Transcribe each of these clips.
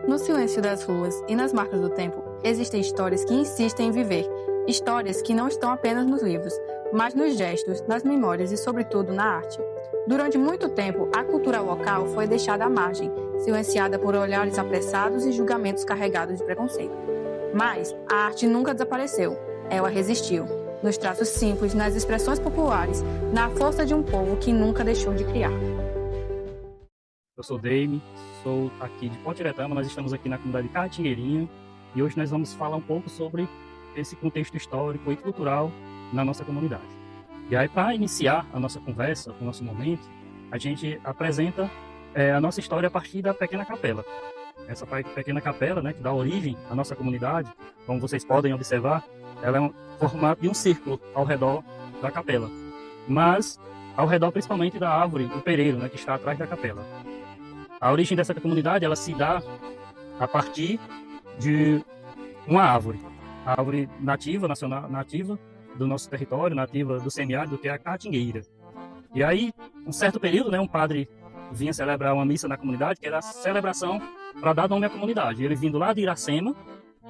No silêncio das ruas e nas marcas do tempo, existem histórias que insistem em viver. Histórias que não estão apenas nos livros, mas nos gestos, nas memórias e, sobretudo, na arte. Durante muito tempo, a cultura local foi deixada à margem, silenciada por olhares apressados e julgamentos carregados de preconceito. Mas a arte nunca desapareceu. Ela resistiu. Nos traços simples, nas expressões populares, na força de um povo que nunca deixou de criar. Eu sou Deime, sou aqui de Potiretama, nós estamos aqui na comunidade Caatingueirinha e hoje nós vamos falar um pouco sobre esse contexto histórico e cultural na nossa comunidade. E aí, para iniciar a nossa conversa, o nosso momento, a gente apresenta a nossa história a partir da Pequena Capela. Essa Pequena Capela, né, que dá origem à nossa comunidade, como vocês podem observar, ela é formada de um círculo ao redor da capela, mas ao redor principalmente da árvore, do pereiro, né, que está atrás da capela. A origem dessa comunidade, ela se dá a partir de uma árvore, a árvore nativa, nacional, nativa do nosso território, nativa do semiárido, que é a caatingueira. E aí, um certo período, né, um padre vinha celebrar uma missa na comunidade, que era a celebração para dar nome à comunidade. Ele vindo lá de Iracema,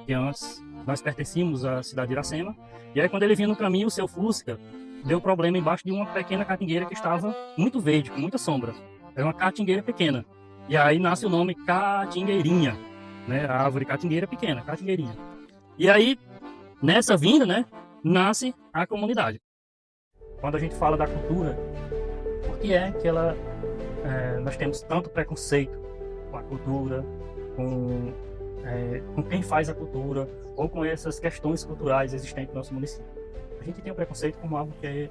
que antes nós pertencíamos à cidade de Iracema, e aí quando ele vinha no caminho, o seu Fusca deu problema embaixo de uma pequena caatingueira que estava muito verde, com muita sombra. Era uma caatingueira pequena. E aí nasce o nome Caatingueirinha, né? A árvore caatingueira pequena, Caatingueirinha. E aí, nessa vinda, né, nasce a comunidade. Quando a gente fala da cultura, por que é que nós temos tanto preconceito com a cultura, com quem faz a cultura, ou com essas questões culturais existentes no nosso município? A gente tem o preconceito como algo que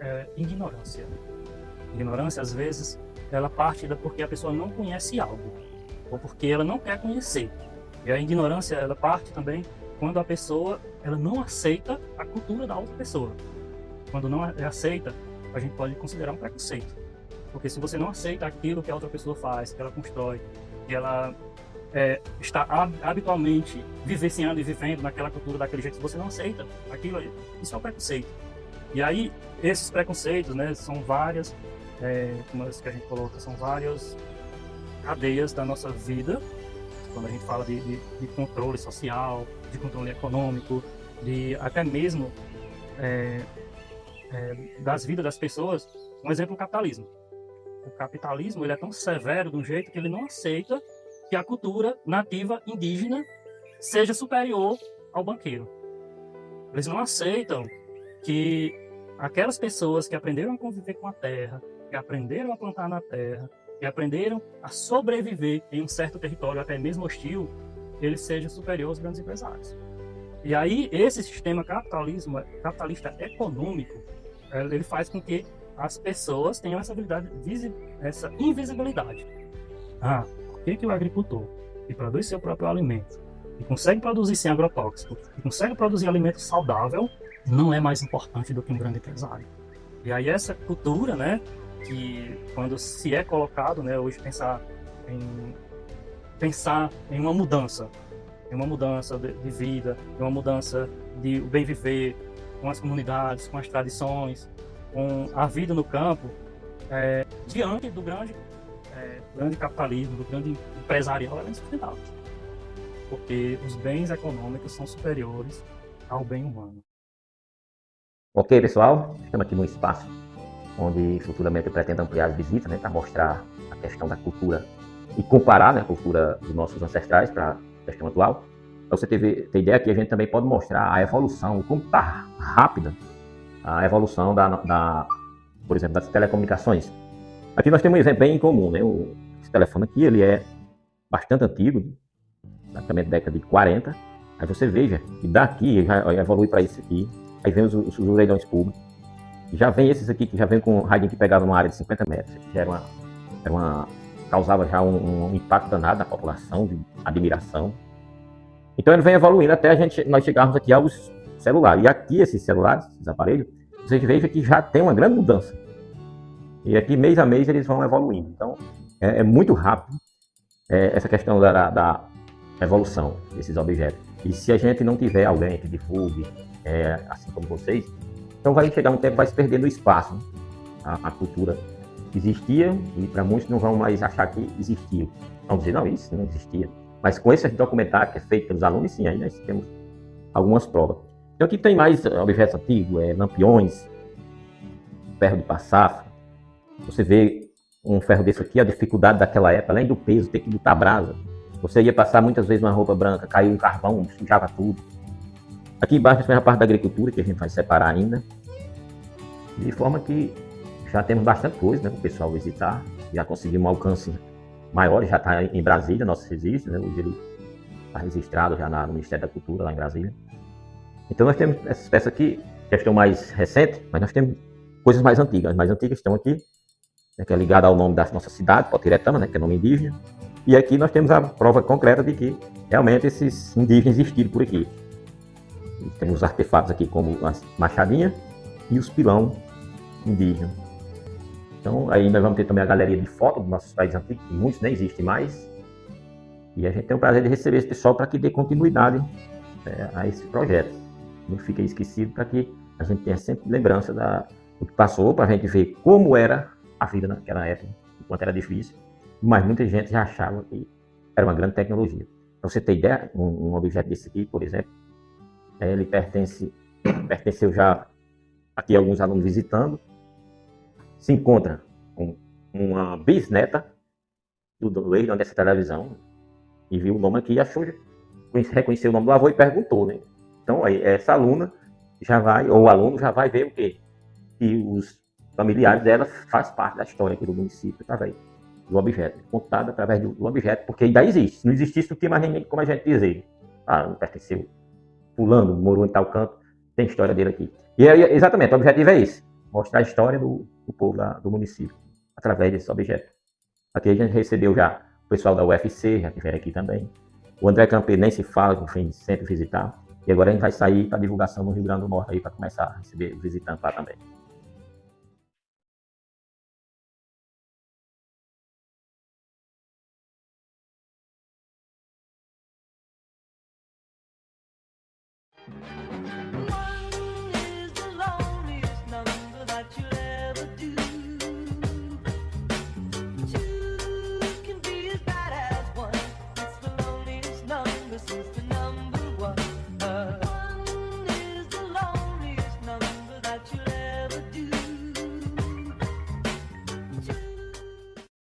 é ignorância. Ignorância, às vezes, ela parte porque a pessoa não conhece algo, ou porque ela não quer conhecer. E a ignorância, ela parte também quando a pessoa ela não aceita a cultura da outra pessoa. Quando não aceita, a gente pode considerar um preconceito. Porque se você não aceita aquilo que a outra pessoa faz, que ela constrói, que ela está habitualmente vivenciando e vivendo naquela cultura daquele jeito, se você não aceita aquilo, isso é um preconceito. E aí, esses preconceitos, né, são várias, como que a gente coloca, são várias cadeias da nossa vida, quando a gente fala de controle social, de controle econômico, de até mesmo das vidas das pessoas. Um exemplo, o capitalismo. O capitalismo ele é tão severo de um jeito que ele não aceita que a cultura nativa indígena seja superior ao banqueiro. Eles não aceitam que aquelas pessoas que aprenderam a conviver com a terra, que aprenderam a plantar na terra, que aprenderam a sobreviver em um certo território, até mesmo hostil, eles sejam superiores aos grandes empresários. E aí, esse sistema capitalista econômico, ele faz com que as pessoas tenham essa habilidade, essa invisibilidade. Por que o agricultor, que produz seu próprio alimento, e consegue produzir sem agrotóxico, e consegue produzir alimento saudável, não é mais importante do que um grande empresário? E aí essa cultura, né, que quando se é colocado, né, hoje pensar em uma mudança de vida, em uma mudança de bem viver com as comunidades, com as tradições, com a vida no campo, diante do grande capitalismo, do grande empresarial, é insustentável. Porque os bens econômicos são superiores ao bem humano. Ok, pessoal, estamos aqui num espaço onde futuramente eu pretendo ampliar as visitas, né, para mostrar a questão da cultura e comparar, né, a cultura dos nossos ancestrais para a questão atual. Para você ter ideia que a gente também pode mostrar a evolução, como está rápida a evolução por exemplo, das telecomunicações. Aqui nós temos um exemplo bem comum, né? Esse telefone aqui, ele é bastante antigo, praticamente década de 40. Aí você veja que daqui já evolui para isso aqui. Aí vem os orelhões públicos. Já vem esses aqui que já vem com radinho que pegava numa área de 50 metros. Já causava já um impacto danado na população, de admiração. Então ele vem evoluindo até nós chegarmos aqui aos celulares. E aqui esses celulares, esses aparelhos, vocês vejam que já tem uma grande mudança. E aqui mês a mês eles vão evoluindo. Então é muito rápido essa questão da evolução desses objetos. E se a gente não tiver alguém que divulgue, assim como vocês, então vai chegar um tempo que vai se perder no espaço, né? A cultura existia e para muitos não vão mais achar que existiu. Vão dizer, não, isso não existia. Mas com esse documentário que é feito pelos alunos, sim, aí nós temos algumas provas. Então aqui tem mais objetos antigos, lampiões, ferro de passar. Você vê um ferro desse aqui, a dificuldade daquela época, além do peso, ter que botar brasa. Você ia passar muitas vezes uma roupa branca, caiu um carvão, sujava tudo. Aqui embaixo tem a parte da agricultura, que a gente vai separar ainda. De forma que já temos bastante coisa, né, para o pessoal visitar. Já conseguimos um alcance maior, já está em Brasília, nosso registro, né, hoje ele está registrado já no Ministério da Cultura, lá em Brasília. Então nós temos essas peças aqui, que estão mais recentes, mas nós temos coisas mais antigas. As mais antigas estão aqui, né, que é ligada ao nome da nossa cidade, Potiretama, né, que é nome indígena. E aqui nós temos a prova concreta de que realmente esses indígenas existiram por aqui. E temos os artefatos aqui como as machadinhas e os pilão indígenas. Então aí nós vamos ter também a galeria de fotos dos nossos países antigos, que muitos nem existem mais. E a gente tem o prazer de receber esse pessoal para que dê continuidade a esse projeto. Não fique esquecido, para que a gente tenha sempre lembrança do que passou, para a gente ver como era a vida naquela época, enquanto era difícil. Mas muita gente já achava que era uma grande tecnologia. Para você ter ideia, um objeto desse aqui, por exemplo, ele pertenceu já aqui a alguns alunos visitando, se encontra com uma bisneta do ex dessa televisão e viu o nome aqui e achou, reconheceu o nome do avô e perguntou, né? Então aí essa aluna já vai, ou o aluno já vai ver o quê? Que os familiares dela faz parte da história aqui do município através do objeto, contado através do objeto, porque ainda existe. Se não existisse, não tinha mais ninguém como a gente dizer. Ah, não pertenceu. Fulano, morou em tal canto, tem história dele aqui. E aí, exatamente, o objetivo é esse, mostrar a história do povo do município, através desse objeto. Aqui a gente recebeu já o pessoal da UFC, já tiveram aqui também. O André Campe nem se fala, que vem sempre visitar. E agora a gente vai sair para divulgação no Rio Grande do Norte aí, para começar a receber visitantes lá também.